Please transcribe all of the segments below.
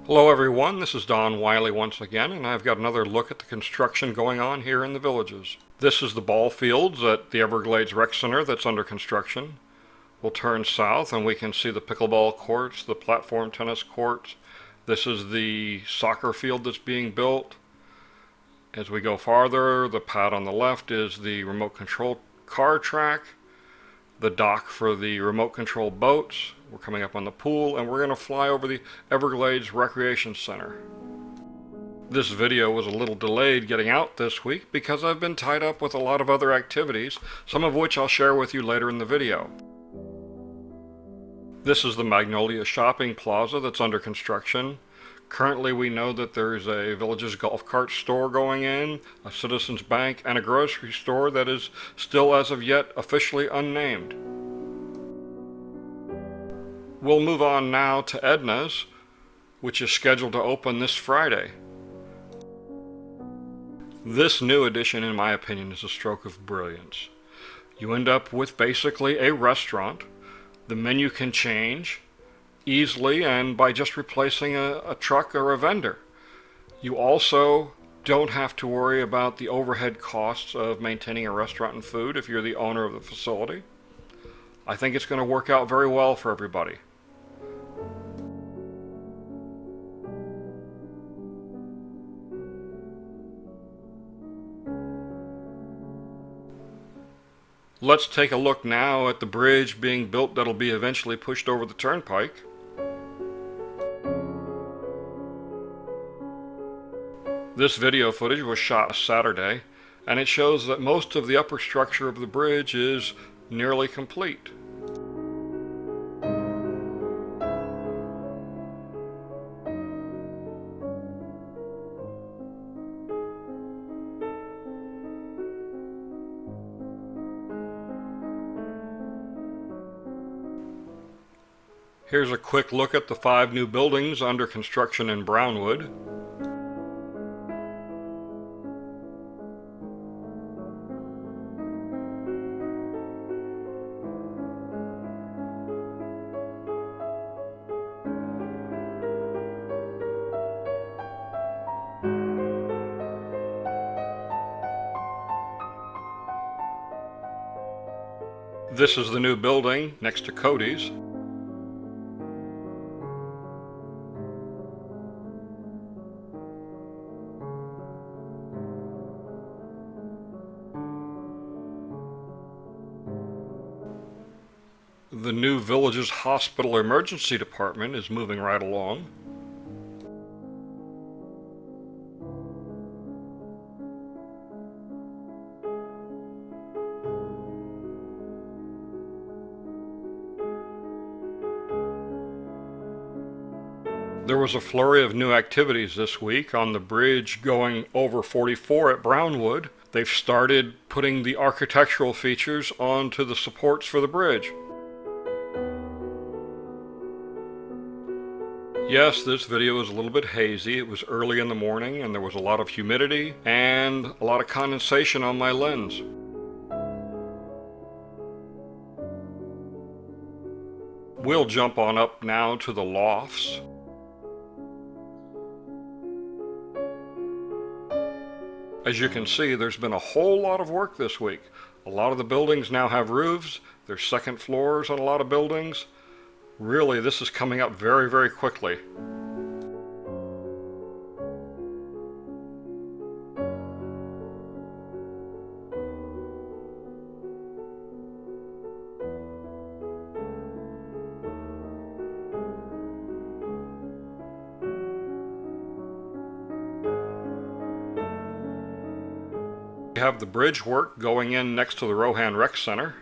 Hello everyone, this is Don Wiley once again, and I've got another look at the construction going on here in the villages. This is the ball fields at the Everglades Rec Center that's under construction. We'll turn south and we can see the pickleball courts, the platform tennis courts. This is the soccer field that's being built. As we go farther, the pad on the left is the remote control car track, the dock for the remote control boats. We're coming up on the pool, and we're going to fly over the Everglades Recreation Center. This video was a little delayed getting out this week because I've been tied up with a lot of other activities, some of which I'll share with you later in the video. This is the Magnolia Shopping Plaza that's under construction. Currently we know that there's a Villages golf cart store going in, a Citizens Bank, and a grocery store that is still as of yet officially unnamed. We'll move on now to Edna's, which is scheduled to open this Friday. This new addition, in my opinion, is a stroke of brilliance. You end up with basically a restaurant. The menu can change easily and by just replacing a truck or a vendor. You also don't have to worry about the overhead costs of maintaining a restaurant and food if you're the owner of the facility. I think it's going to work out very well for everybody. Let's take a look now at the bridge being built that'll be eventually pushed over the turnpike. This video footage was shot Saturday, and it shows that most of the upper structure of the bridge is nearly complete. Here's a quick look at the 5 new buildings under construction in Brownwood. This is the new building next to Cody's. The new Villages Hospital Emergency Department is moving right along. There was a flurry of new activities this week on the bridge going over 44 at Brownwood. They've started putting the architectural features onto the supports for the bridge. Yes, this video is a little bit hazy. It was early in the morning and there was a lot of humidity and a lot of condensation on my lens. We'll jump on up now to the Lofts. As you can see, there's been a whole lot of work this week. A lot of the buildings now have roofs. There's second floors on a lot of buildings. Really, this is coming up very, very quickly. We have the bridge work going in next to the Rohan Rec Center.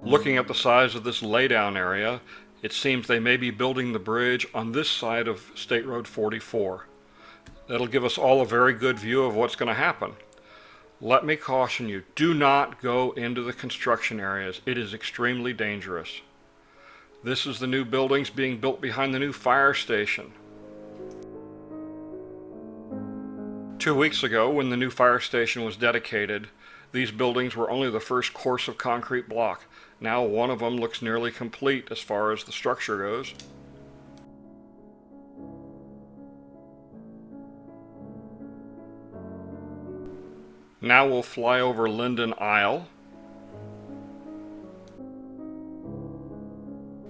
Looking at the size of this laydown area, it seems they may be building the bridge on this side of State Road 44. That'll give us all a very good view of what's going to happen. Let me caution you, do not go into the construction areas. It is extremely dangerous. This is the new buildings being built behind the new fire station. 2 weeks ago, when the new fire station was dedicated, These buildings were only the first course of concrete block. Now one of them looks nearly complete as far as the structure goes. Now we'll fly over Linden Isle.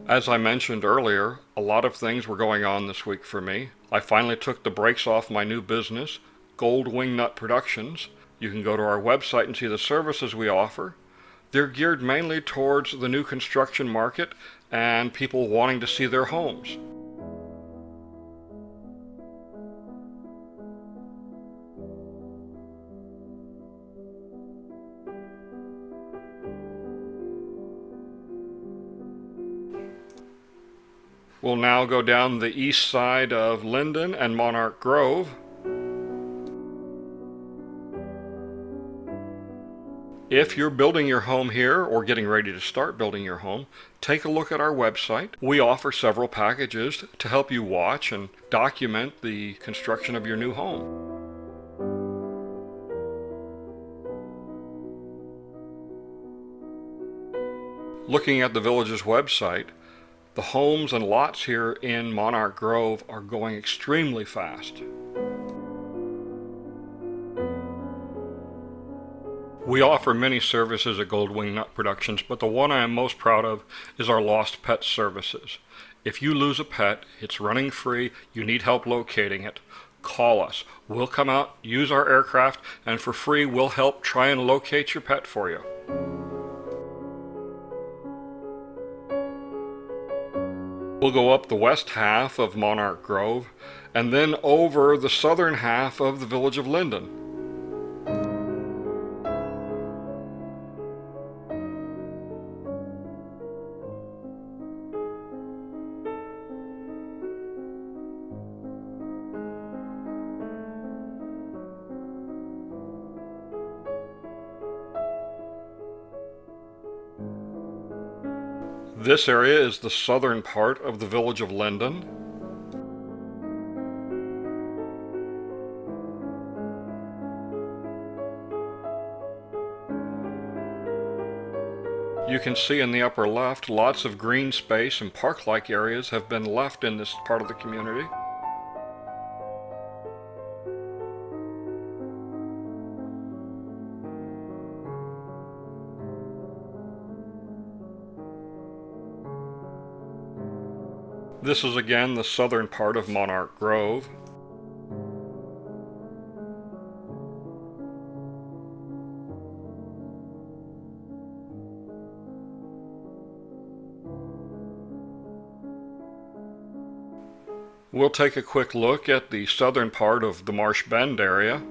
As I mentioned earlier, a lot of things were going on this week for me. I finally took the brakes off my new business, Gold Wing Nut Productions. You can go to our website and see the services we offer. They're geared mainly towards the new construction market and people wanting to see their homes. We'll now go down the east side of Linden and Monarch Grove. If you're building your home here or getting ready to start building your home, take a look at our website. We offer several packages to help you watch and document the construction of your new home. Looking at the village's website, the homes and lots here in Monarch Grove are going extremely fast. We offer many services at Gold Wing Nut Productions, but the one I am most proud of is our lost pet services. If you lose a pet, it's running free, you need help locating it, call us. We'll come out, use our aircraft, and for free we'll help try and locate your pet for you. We'll go up the west half of Monarch Grove and then over the southern half of the village of Linden. This area is the southern part of the village of Linden. You can see in the upper left, lots of green space and park-like areas have been left in this part of the community. This is again the southern part of Monarch Grove. We'll take a quick look at the southern part of the Marsh Bend area.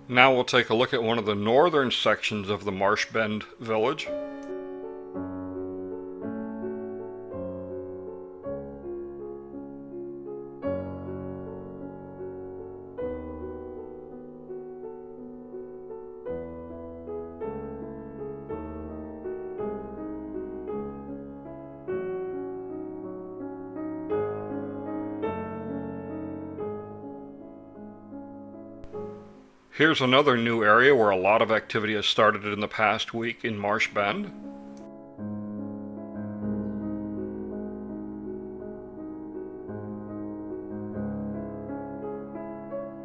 Now we'll take a look at one of the northern sections of the Marsh Bend village. Here's another new area where a lot of activity has started in the past week in Marsh Bend.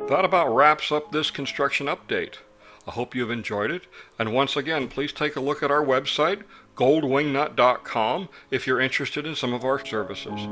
That about wraps up this construction update. I hope you've enjoyed it, and once again, please take a look at our website, goldwingnut.com, if you're interested in some of our services.